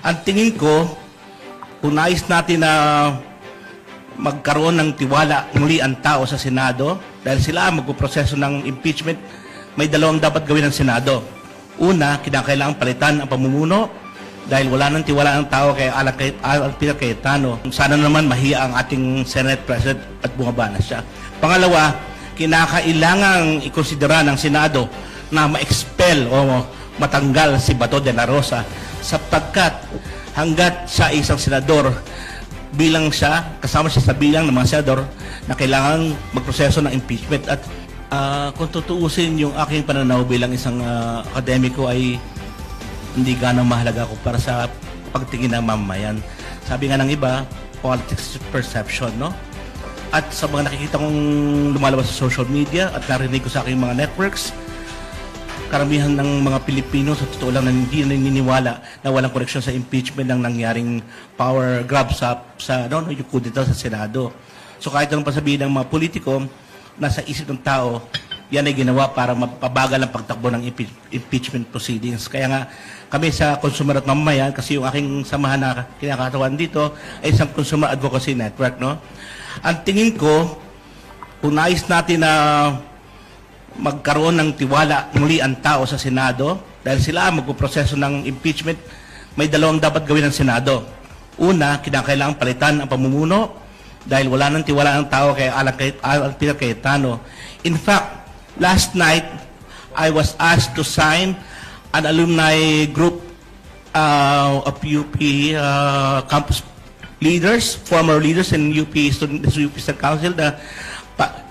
Ang tingin ko, kung nais natin na magkaroon ng tiwala muli ang tao sa Senado, dahil sila magpuproseso ng impeachment, may dalawang dapat gawin ng Senado. Una, kinakailangan palitan ang pamumuno dahil wala nang tiwala ng tao kay Alan Peter Cayetano. Sana naman mahiya ang ating Senate President at bumaba na siya. Pangalawa, kinakailangang ikonsidera ng Senado na ma-expel o matanggal si Bato de la Rosa sapagkat hanggat siya isang senador, bilang siya, kasama siya sa bilang ng mga senador na kailangan magproseso ng impeachment. At kung tutuusin yung aking pananaw bilang isang akademiko ay hindi ganang mahalaga ko para sa pagtingin ng mamamayan. Sabi nga ng iba, politics is perception, no? At sa mga nakikita kong lumalabas sa social media at narinig ko sa aking mga networks, karamihan ng mga Pilipino sa totoo lang na hindi naniniwala na walang koreksyon sa impeachment ng nangyaring power grab sa yung kudeta sa Senado. So kahit anong pasabihin ng mga politiko, nasa isip ng tao, yan ay ginawa para mapabagal ang pagtakbo ng impeachment proceedings. Kaya nga kami sa Consumer at Mamamayan, kasi yung aking samahan na kinakatawan dito ay isang Consumer Advocacy Network, no? Ang tingin ko, kung nais natin na magkaroon ng tiwala muli ang tao sa Senado, dahil sila magpuproseso ng impeachment, may dalawang dapat gawin ng Senado. Una, kinakailangan palitan ang pamumuno dahil wala nang tiwala ng tao kay Alan Peter Cayetano. In fact, last night, I was asked to sign an alumni group of UP campus leaders, former leaders in UP State Council na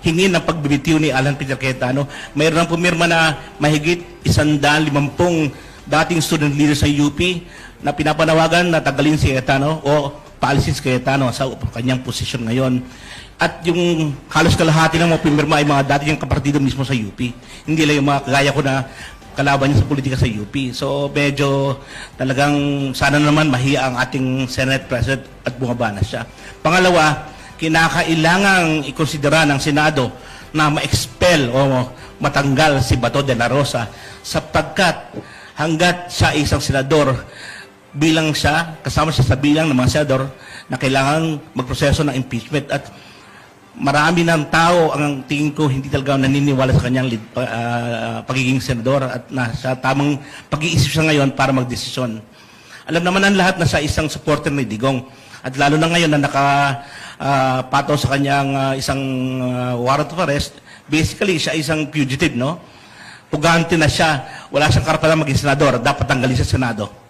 hingin ng pagbibitiw ni Alan Peter Cayetano. Mayroon ng pumirma na mahigit 150 dating student leaders sa UP na pinapanawagan na tagalin si Cayetano o paalisin si Cayetano sa kanyang posisyon ngayon. At yung halos kalahati ng mga pumirma ay mga dating kapartido mismo sa UP. Hindi lang yung mga kagaya ko na kalaban niya sa politika sa UP. So medyo talagang sana naman mahiya ang ating Senate President at bumaba na siya. Pangalawa, kinakailangang ikonsidera ng Senado na ma-expel o matanggal si Bato de la Rosa sapagkat hanggat siya isang senador, bilang siya, kasama siya sa bilang ng mga senador na kailangan magproseso ng impeachment. At marami ng tao, ang tingin ko, hindi talaga naniniwala sa kanyang pagiging senador at nasa tamang pag-iisip siya ngayon para magdesisyon. Alam naman ang lahat na siya isang supporter ni Digong. At lalo na ngayon na nakapataw sa kanyang isang warrant of arrest, basically siya isang fugitive, no? Pugante na siya, wala siyang karapatan maging senador, dapat tanggalin sa Senado.